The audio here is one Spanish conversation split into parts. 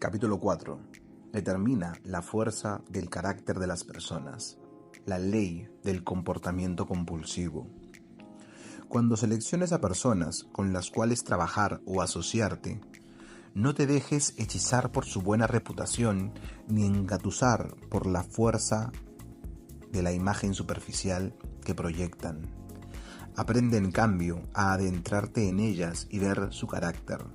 Capítulo 4. Determina la fuerza del carácter de las personas. La ley del comportamiento compulsivo. Cuando selecciones a personas con las cuales trabajar o asociarte, no te dejes hechizar por su buena reputación ni engatusar por la fuerza de la imagen superficial que proyectan. Aprende en cambio a adentrarte en ellas y ver su carácter.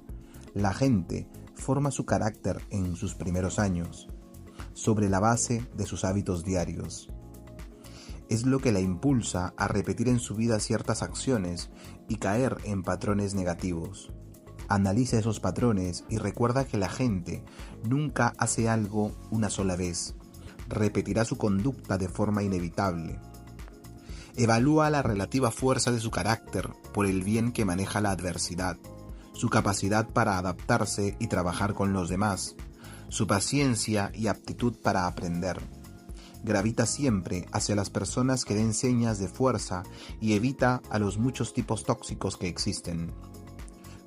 La gente forma su carácter en sus primeros años, sobre la base de sus hábitos diarios. Es lo que la impulsa a repetir en su vida ciertas acciones y caer en patrones negativos. Analiza esos patrones y recuerda que la gente nunca hace algo una sola vez. Repetirá su conducta de forma inevitable. Evalúa la relativa fuerza de su carácter por el bien que maneja la adversidad, su capacidad para adaptarse y trabajar con los demás, su paciencia y aptitud para aprender. Gravita siempre hacia las personas que den señas de fuerza y evita a los muchos tipos tóxicos que existen.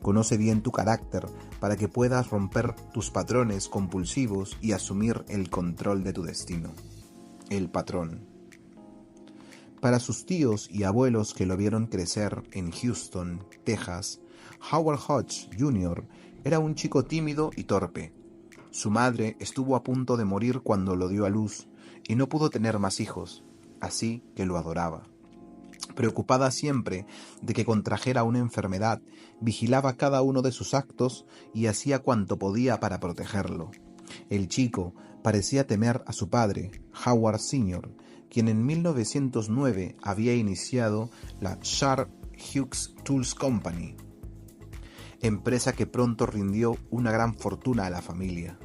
Conoce bien tu carácter para que puedas romper tus patrones compulsivos y asumir el control de tu destino. El patrón. Para sus tíos y abuelos que lo vieron crecer en Houston, Texas, Howard Hodge Jr. era un chico tímido y torpe. Su madre estuvo a punto de morir cuando lo dio a luz y no pudo tener más hijos, así que lo adoraba. Preocupada siempre de que contrajera una enfermedad, vigilaba cada uno de sus actos y hacía cuanto podía para protegerlo. El chico parecía temer a su padre, Howard Sr., quien en 1909 había iniciado la Sharp Hughes Tools Company, empresa que pronto rindió una gran fortuna a la familia.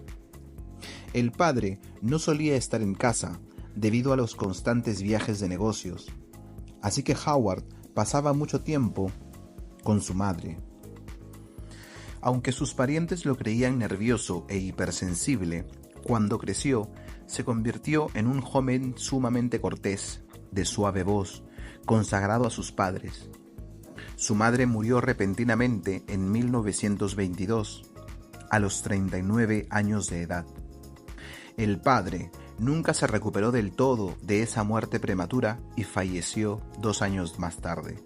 El padre no solía estar en casa debido a los constantes viajes de negocios, así que Howard pasaba mucho tiempo con su madre. Aunque sus parientes lo creían nervioso e hipersensible, cuando creció, se convirtió en un joven sumamente cortés, de suave voz, consagrado a sus padres. Su madre murió repentinamente en 1922, a los 39 años de edad. El padre nunca se recuperó del todo de esa muerte prematura y falleció 2 años más tarde.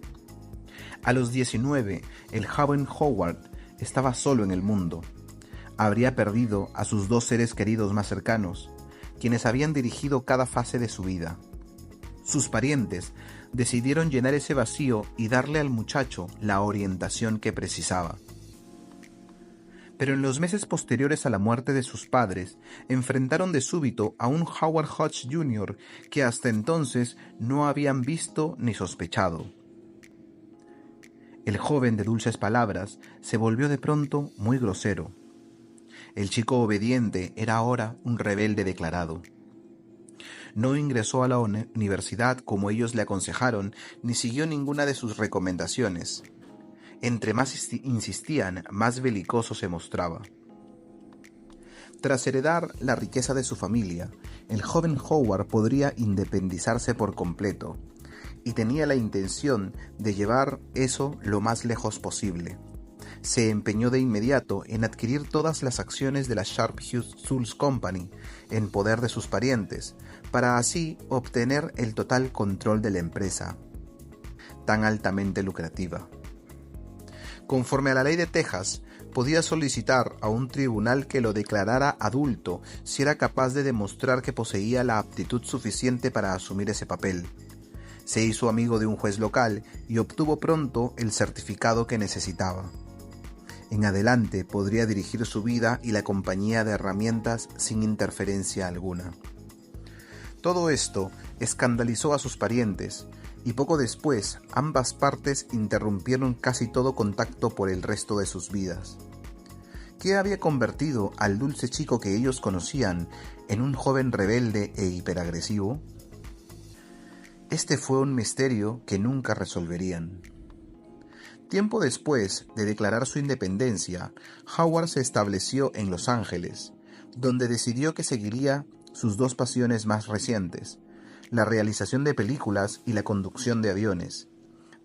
A los 19, el joven Howard estaba solo en el mundo. Habría perdido a sus 2 seres queridos más cercanos, quienes habían dirigido cada fase de su vida. Sus parientes decidieron llenar ese vacío y darle al muchacho la orientación que precisaba. Pero en los meses posteriores a la muerte de sus padres, enfrentaron de súbito a un Howard Hodge Jr. que hasta entonces no habían visto ni sospechado. El joven de dulces palabras se volvió de pronto muy grosero. El chico obediente era ahora un rebelde declarado. No ingresó a la universidad como ellos le aconsejaron, ni siguió ninguna de sus recomendaciones. Entre más insistían, más belicoso se mostraba. Tras heredar la riqueza de su familia, el joven Howard podría independizarse por completo, y tenía la intención de llevar eso lo más lejos posible. Se empeñó de inmediato en adquirir todas las acciones de la Sharp Hughes Tools Company en poder de sus parientes, para así obtener el total control de la empresa, tan altamente lucrativa. Conforme a la ley de Texas, podía solicitar a un tribunal que lo declarara adulto si era capaz de demostrar que poseía la aptitud suficiente para asumir ese papel. Se hizo amigo de un juez local y obtuvo pronto el certificado que necesitaba. En adelante podría dirigir su vida y la compañía de herramientas sin interferencia alguna. Todo esto escandalizó a sus parientes, y poco después ambas partes interrumpieron casi todo contacto por el resto de sus vidas. ¿Qué había convertido al dulce chico que ellos conocían en un joven rebelde e hiperagresivo? Este fue un misterio que nunca resolverían. Tiempo después de declarar su independencia, Howard se estableció en Los Ángeles, donde decidió que seguiría sus 2 pasiones más recientes, la realización de películas y la conducción de aviones.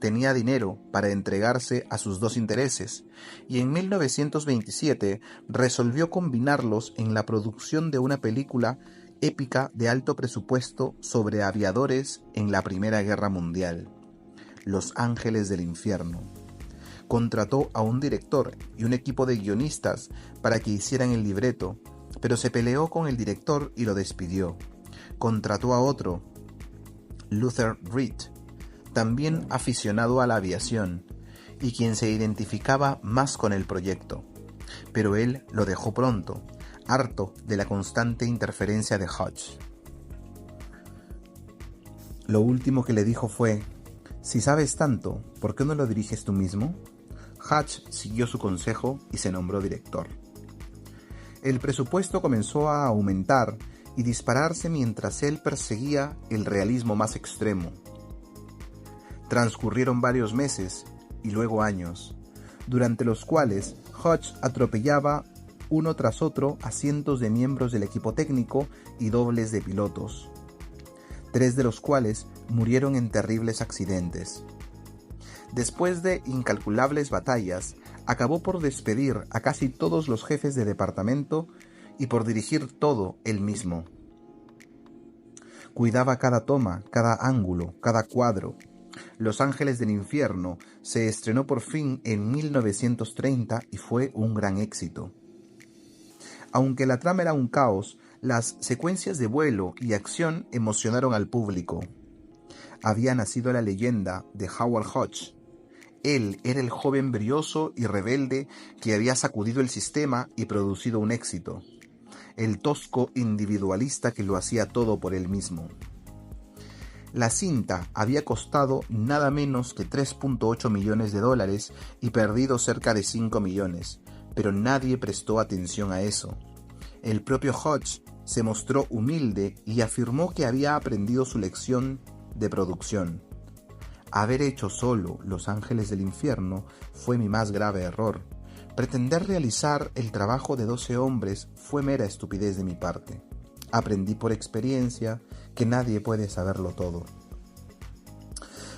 tenía dinero para entregarse a sus dos intereses, y en 1927 resolvió combinarlos en la producción de una película épica de alto presupuesto sobre aviadores en la Primera Guerra Mundial, Los Ángeles del Infierno. Contrató a un director y un equipo de guionistas para que hicieran el libreto, pero se peleó con el director y lo despidió. Contrató a otro, Luther Reed, también aficionado a la aviación, y quien se identificaba más con el proyecto, pero él lo dejó pronto, harto de la constante interferencia de Hodge. Lo último que le dijo fue: «Si sabes tanto, ¿por qué no lo diriges tú mismo?». Hodge siguió su consejo y se nombró director. El presupuesto comenzó a aumentar y dispararse mientras él perseguía el realismo más extremo. Transcurrieron varios meses y luego años, durante los cuales Hodge atropellaba uno tras otro a cientos de miembros del equipo técnico y dobles de pilotos, 3 de los cuales murieron en terribles accidentes. Después de incalculables batallas, acabó por despedir a casi todos los jefes de departamento y por dirigir todo él mismo. Cuidaba cada toma, cada ángulo, cada cuadro. Los Ángeles del Infierno se estrenó por fin en 1930 y fue un gran éxito. Aunque la trama era un caos, las secuencias de vuelo y acción emocionaron al público. Había nacido la leyenda de Howard Hodge. Él era el joven brioso y rebelde que había sacudido el sistema y producido un éxito. El tosco individualista que lo hacía todo por él mismo. La cinta había costado nada menos que $3.8 millones y perdido cerca de 5 millones, pero nadie prestó atención a eso. El propio Hodge se mostró humilde y afirmó que había aprendido su lección de producción. Haber hecho solo Los Ángeles del Infierno fue mi más grave error. Pretender realizar el trabajo de 12 hombres fue mera estupidez de mi parte. Aprendí por experiencia que nadie puede saberlo todo.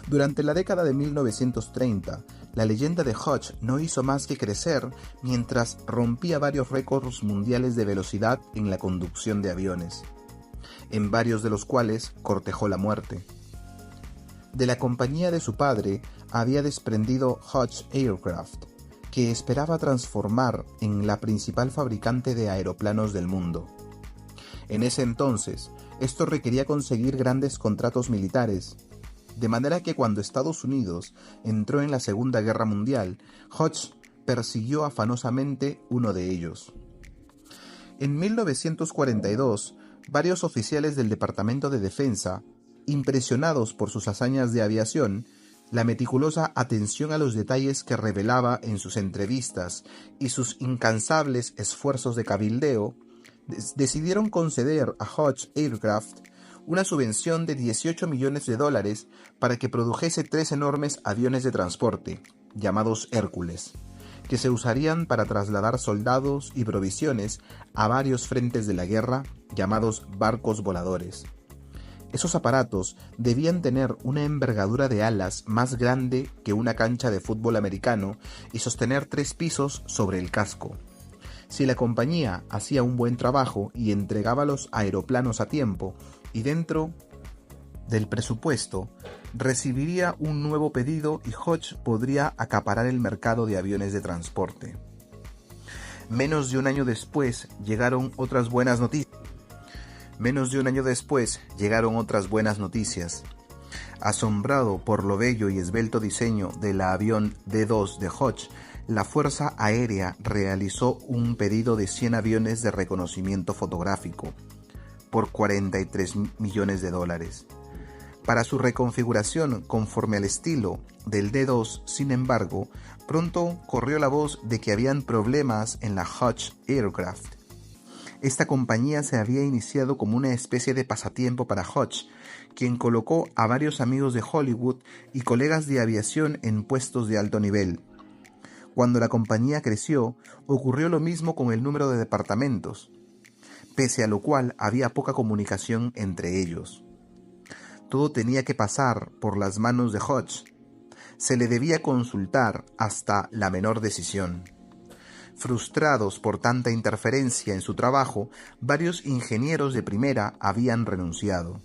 Durante la década de 1930, la leyenda de Hodge no hizo más que crecer mientras rompía varios récords mundiales de velocidad en la conducción de aviones, en varios de los cuales cortejó la muerte. De la compañía de su padre había desprendido Hodge Aircraft, que esperaba transformar en la principal fabricante de aeroplanos del mundo. En ese entonces, esto requería conseguir grandes contratos militares, de manera que cuando Estados Unidos entró en la Segunda Guerra Mundial, Hodge persiguió afanosamente uno de ellos. En 1942, varios oficiales del Departamento de Defensa, impresionados por sus hazañas de aviación, la meticulosa atención a los detalles que revelaba en sus entrevistas y sus incansables esfuerzos de cabildeo, decidieron conceder a Hodge Aircraft una subvención de $18 millones para que produjese 3 enormes aviones de transporte, llamados Hércules, que se usarían para trasladar soldados y provisiones a varios frentes de la guerra, llamados barcos voladores. Esos aparatos debían tener una envergadura de alas más grande que una cancha de fútbol americano y sostener 3 pisos sobre el casco. Si la compañía hacía un buen trabajo y entregaba los aeroplanos a tiempo y dentro del presupuesto, recibiría un nuevo pedido y Hodge podría acaparar el mercado de aviones de transporte. Menos de un año después llegaron otras buenas noticias. Asombrado por lo bello y esbelto diseño del avión D-2 de Hodge, la Fuerza Aérea realizó un pedido de 100 aviones de reconocimiento fotográfico por $43 millones. Para su reconfiguración conforme al estilo del D-2, sin embargo, pronto corrió la voz de que habían problemas en la Hodge Aircraft. Esta compañía se había iniciado como una especie de pasatiempo para Hodge, quien colocó a varios amigos de Hollywood y colegas de aviación en puestos de alto nivel. Cuando la compañía creció, ocurrió lo mismo con el número de departamentos, pese a lo cual había poca comunicación entre ellos. Todo tenía que pasar por las manos de Hodge. se le debía consultar hasta la menor decisión. Frustrados por tanta interferencia en su trabajo, varios ingenieros de primera habían renunciado.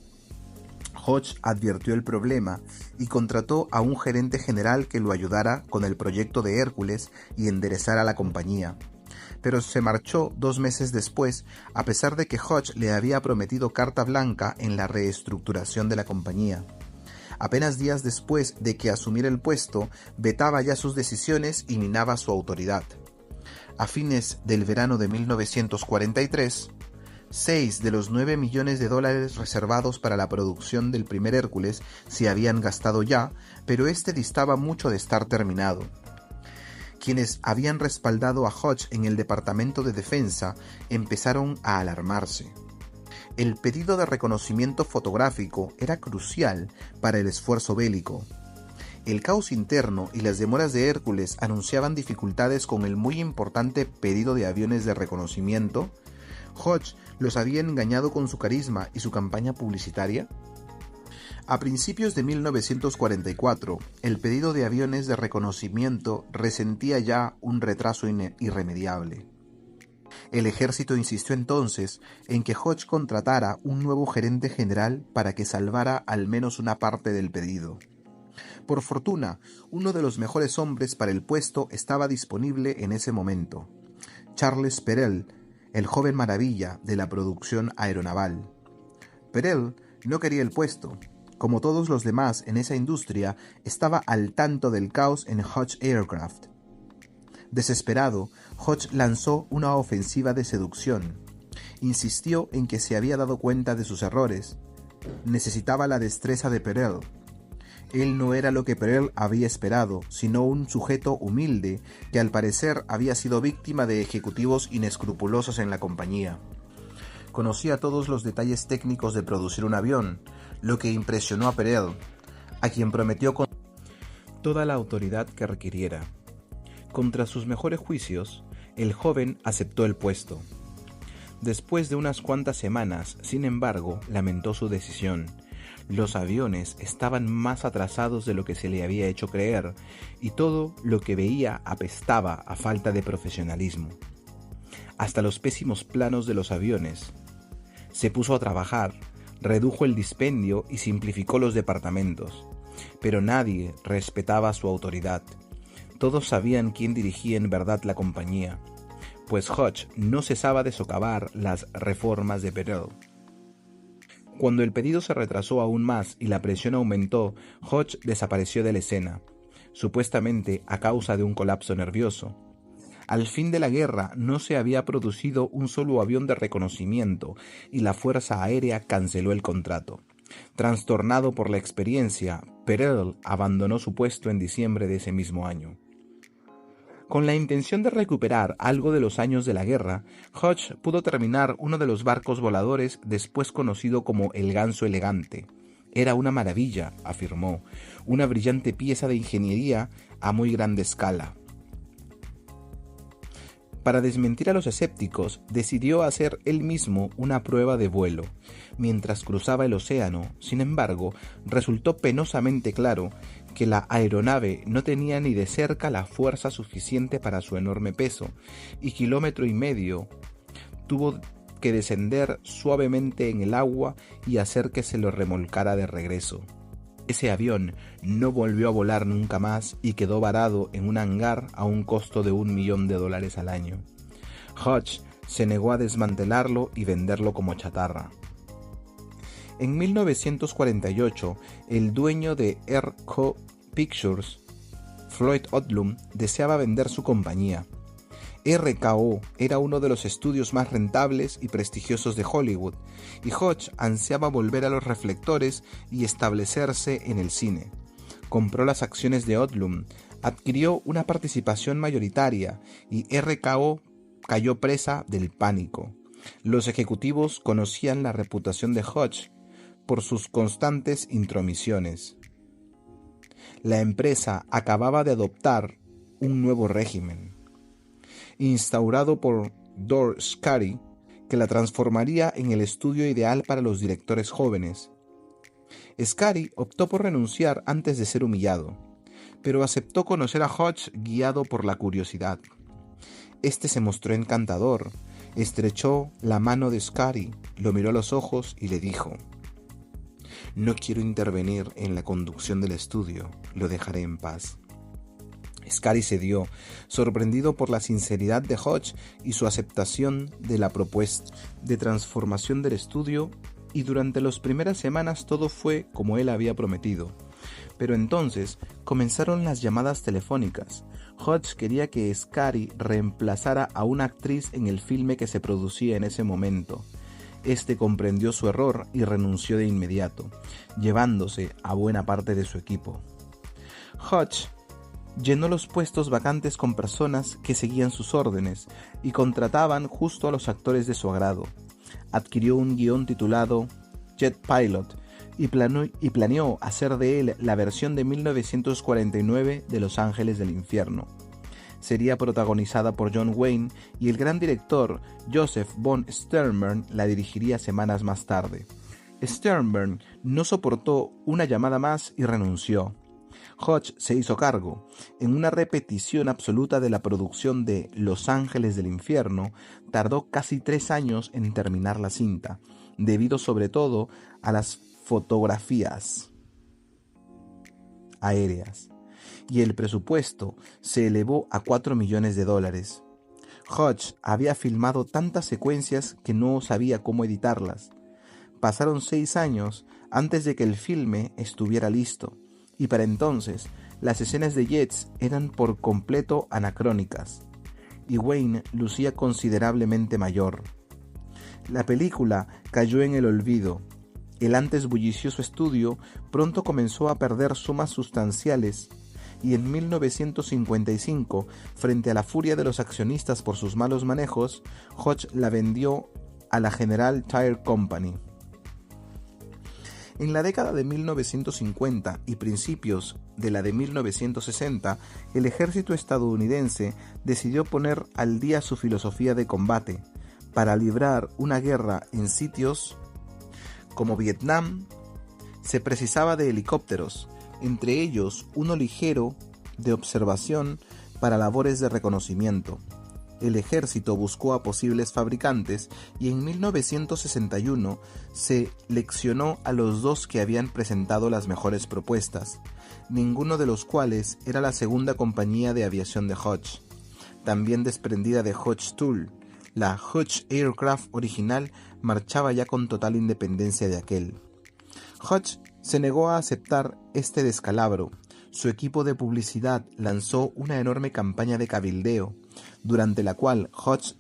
Hodge advirtió el problema y contrató a un gerente general que lo ayudara con el proyecto de Hércules y enderezara la compañía. Pero se marchó 2 meses después, a pesar de que Hodge le había prometido carta blanca en la reestructuración de la compañía. Apenas días después de que asumiera el puesto, vetaba ya sus decisiones y minaba su autoridad. A fines del verano de 1943, 6 de los 9 millones de dólares reservados para la producción del primer Hércules se habían gastado ya, pero este distaba mucho de estar terminado. Quienes habían respaldado a Hodge en el Departamento de Defensa empezaron a alarmarse. El pedido de reconocimiento fotográfico era crucial para el esfuerzo bélico. El caos interno y las demoras de Hércules anunciaban dificultades con el muy importante pedido de aviones de reconocimiento. ¿Hodge los había engañado con su carisma y su campaña publicitaria? A principios de 1944, el pedido de aviones de reconocimiento resentía ya un retraso irremediable. El ejército insistió entonces en que Hodge contratara un nuevo gerente general para que salvara al menos una parte del pedido. Por fortuna, uno de los mejores hombres para el puesto estaba disponible en ese momento: Charles Perel, el joven maravilla de la producción aeronaval. Perel no quería el puesto. Como todos los demás en esa industria, estaba al tanto del caos en Hodge Aircraft. Desesperado, Hodge lanzó una ofensiva de seducción. Insistió en que se había dado cuenta de sus errores. Necesitaba la destreza de Perel. Él no era lo que Perel había esperado, sino un sujeto humilde que al parecer había sido víctima de ejecutivos inescrupulosos en la compañía. Conocía todos los detalles técnicos de producir un avión, lo que impresionó a Perel, a quien prometió con toda la autoridad que requiriera. Contra sus mejores juicios, el joven aceptó el puesto. Después de unas cuantas semanas, sin embargo, lamentó su decisión. Los aviones estaban más atrasados de lo que se le había hecho creer, y todo lo que veía apestaba a falta de profesionalismo. Hasta los pésimos planos de los aviones. Se puso a trabajar, redujo el dispendio y simplificó los departamentos. Pero nadie respetaba su autoridad. Todos sabían quién dirigía en verdad la compañía, pues Hodge no cesaba de socavar las reformas de Perel. Cuando el pedido se retrasó aún más y la presión aumentó, Hodge desapareció de la escena, supuestamente a causa de un colapso nervioso. Al fin de la guerra no se había producido un solo avión de reconocimiento y la Fuerza Aérea canceló el contrato. Trastornado por la experiencia, Perel abandonó su puesto en diciembre de ese mismo año. Con la intención de recuperar algo de los años de la guerra, Hodge pudo terminar uno de los barcos voladores después conocido como el Ganso Elegante. Era una maravilla, afirmó, una brillante pieza de ingeniería a muy grande escala. Para desmentir a los escépticos, decidió hacer él mismo una prueba de vuelo. Mientras cruzaba el océano, sin embargo, resultó penosamente claro que la aeronave no tenía ni de cerca la fuerza suficiente para su enorme peso, y 1,5 kilómetros tuvo que descender suavemente en el agua y hacer que se lo remolcara de regreso. Ese avión no volvió a volar nunca más y quedó varado en un hangar a un costo de $1 millón al año. Hodge se negó a desmantelarlo y venderlo como chatarra. En 1948, el dueño de RKO Pictures, Floyd Odlum, deseaba vender su compañía. RKO era uno de los estudios más rentables y prestigiosos de Hollywood, y Hodge ansiaba volver a los reflectores y establecerse en el cine. Compró las acciones de Odlum, adquirió una participación mayoritaria y RKO cayó presa del pánico. Los ejecutivos conocían la reputación de Hodge por sus constantes intromisiones. La empresa acababa de adoptar un nuevo régimen, instaurado por Dor Skary, que la transformaría en el estudio ideal para los directores jóvenes. Skary optó por renunciar antes de ser humillado, pero aceptó conocer a Hodge guiado por la curiosidad. Este se mostró encantador, estrechó la mano de Scary, lo miró a los ojos y le dijo: «No quiero intervenir en la conducción del estudio, lo dejaré en paz». Scary cedió, sorprendido por la sinceridad de Hodge y su aceptación de la propuesta de transformación del estudio, y durante las primeras semanas todo fue como él había prometido. Pero entonces comenzaron las llamadas telefónicas. Hodge quería que Scary reemplazara a una actriz en el filme que se producía en ese momento. Este comprendió su error y renunció de inmediato, llevándose a buena parte de su equipo. Hodge llenó los puestos vacantes con personas que seguían sus órdenes y contrataban justo a los actores de su agrado. Adquirió un guión titulado Jet Pilot y planeó hacer de él la versión de 1949 de Los Ángeles del Infierno. Sería protagonizada por John Wayne y el gran director Joseph von Sternberg la dirigiría semanas más tarde. Sternberg no soportó una llamada más y renunció. Hodge se hizo cargo. En una repetición absoluta de la producción de Los Ángeles del Infierno, tardó casi 3 años en terminar la cinta, debido sobre todo a las fotografías aéreas, y el presupuesto se elevó a $4 millones. Hodge había filmado tantas secuencias que no sabía cómo editarlas. Pasaron 6 años antes de que el filme estuviera listo, y para entonces las escenas de jets eran por completo anacrónicas, y Wayne lucía considerablemente mayor. La película cayó en el olvido. El antes bullicioso estudio pronto comenzó a perder sumas sustanciales, y en 1955, frente a la furia de los accionistas por sus malos manejos, Hodge la vendió a la General Tire Company. En la década de 1950 y principios de la de 1960, el ejército estadounidense decidió poner al día su filosofía de combate. Para librar una guerra en sitios como Vietnam, se precisaba de helicópteros, entre ellos uno ligero de observación para labores de reconocimiento. El ejército buscó a posibles fabricantes y en 1961 seleccionó a los 2 que habían presentado las mejores propuestas, ninguno de los cuales era la segunda compañía de aviación de Hodge, también desprendida de Hodge Tool. La Hodge Aircraft original marchaba ya con total independencia de aquel. Hodge se negó a aceptar este descalabro. Su equipo de publicidad lanzó una enorme campaña de cabildeo, durante la cual Hodge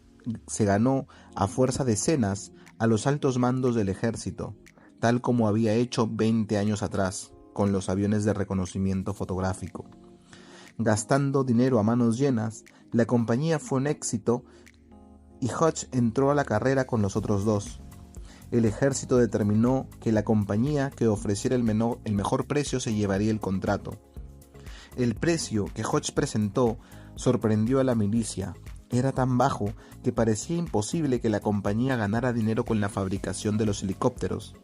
se ganó a fuerza de cenas a los altos mandos del ejército, tal como había hecho 20 años atrás con los aviones de reconocimiento fotográfico. Gastando dinero a manos llenas, la compañía fue un éxito y Hodge entró a la carrera con los otros 2. El ejército determinó que la compañía que ofreciera el mejor precio se llevaría el contrato. El precio que Hodge presentó sorprendió a la milicia. Era tan bajo que parecía imposible que la compañía ganara dinero con la fabricación de los helicópteros.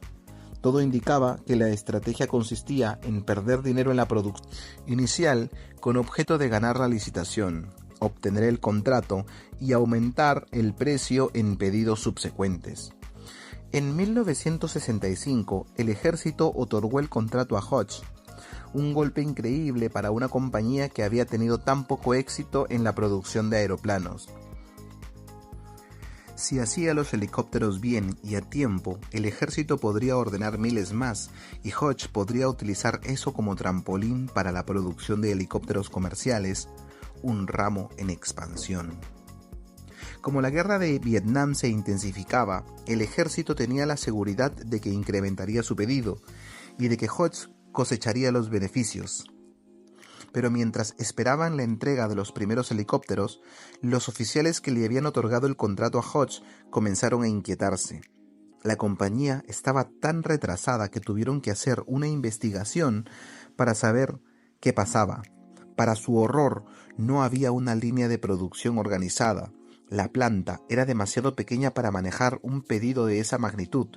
Todo indicaba que la estrategia consistía en perder dinero en la producción inicial con objeto de ganar la licitación, obtener el contrato y aumentar el precio en pedidos subsecuentes. En 1965, el ejército otorgó el contrato a Hodge, un golpe increíble para una compañía que había tenido tan poco éxito en la producción de aeroplanos. Si hacía los helicópteros bien y a tiempo, el ejército podría ordenar miles más, y Hodge podría utilizar eso como trampolín para la producción de helicópteros comerciales, un ramo en expansión. Como la guerra de Vietnam se intensificaba, el ejército tenía la seguridad de que incrementaría su pedido y de que Hodge cosecharía los beneficios. Pero mientras esperaban la entrega de los primeros helicópteros, los oficiales que le habían otorgado el contrato a Hodge comenzaron a inquietarse. La compañía estaba tan retrasada que tuvieron que hacer una investigación para saber qué pasaba. Para su horror, no había una línea de producción organizada. La planta era demasiado pequeña para manejar un pedido de esa magnitud.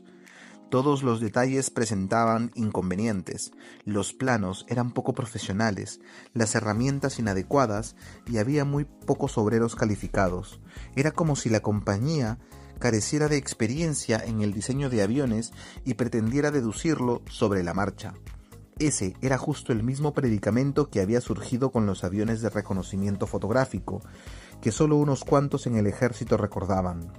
Todos los detalles presentaban inconvenientes, los planos eran poco profesionales, las herramientas inadecuadas y había muy pocos obreros calificados. Era como si la compañía careciera de experiencia en el diseño de aviones y pretendiera deducirlo sobre la marcha. Ese era justo el mismo predicamento que había surgido con los aviones de reconocimiento fotográfico, que solo unos cuantos en el ejército recordaban.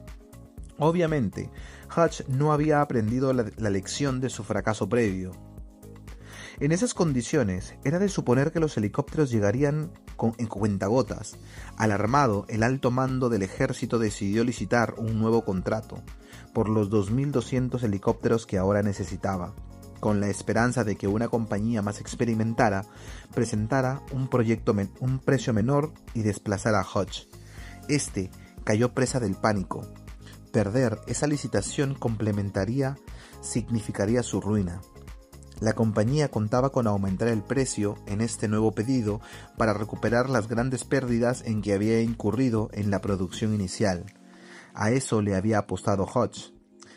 Obviamente, Hutch no había aprendido la lección de su fracaso previo. En esas condiciones, era de suponer que los helicópteros llegarían en cuentagotas. Alarmado, el alto mando del ejército decidió licitar un nuevo contrato por los 2.200 helicópteros que ahora necesitaba, con la esperanza de que una compañía más experimentada presentara un precio menor y desplazara a Hutch. Este cayó presa del pánico. Perder esa licitación significaría su ruina. La compañía contaba con aumentar el precio en este nuevo pedido para recuperar las grandes pérdidas en que había incurrido en la producción inicial. A eso le había apostado Hutch.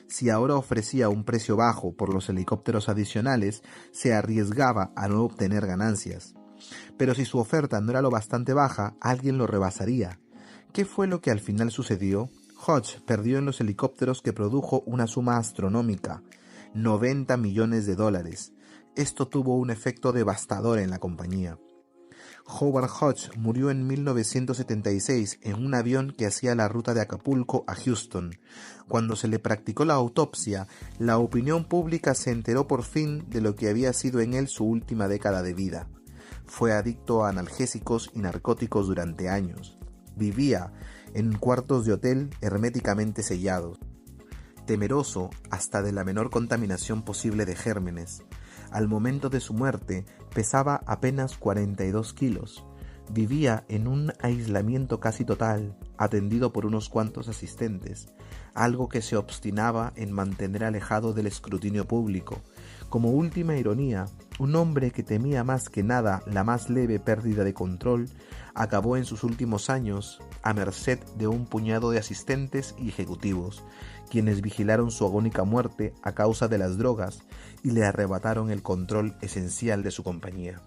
Si ahora ofrecía un precio bajo por los helicópteros adicionales, se arriesgaba a no obtener ganancias. Pero si su oferta no era lo bastante baja, alguien lo rebasaría. ¿Qué fue lo que al final sucedió? Hutch perdió en los helicópteros que produjo una suma astronómica, $90 millones. Esto tuvo un efecto devastador en la compañía. Howard Hutch murió en 1976 en un avión que hacía la ruta de Acapulco a Houston. Cuando se le practicó la autopsia, la opinión pública se enteró por fin de lo que había sido en él su última década de vida. Fue adicto a analgésicos y narcóticos durante años. Vivía en cuartos de hotel herméticamente sellados, temeroso hasta de la menor contaminación posible de gérmenes. Al momento de su muerte pesaba apenas 42 kilos. Vivía en un aislamiento casi total, atendido por unos cuantos asistentes, algo que se obstinaba en mantener alejado del escrutinio público. Como última ironía, un hombre que temía más que nada la más leve pérdida de control, acabó en sus últimos años a merced de un puñado de asistentes y ejecutivos, quienes vigilaron su agónica muerte a causa de las drogas y le arrebataron el control esencial de su compañía.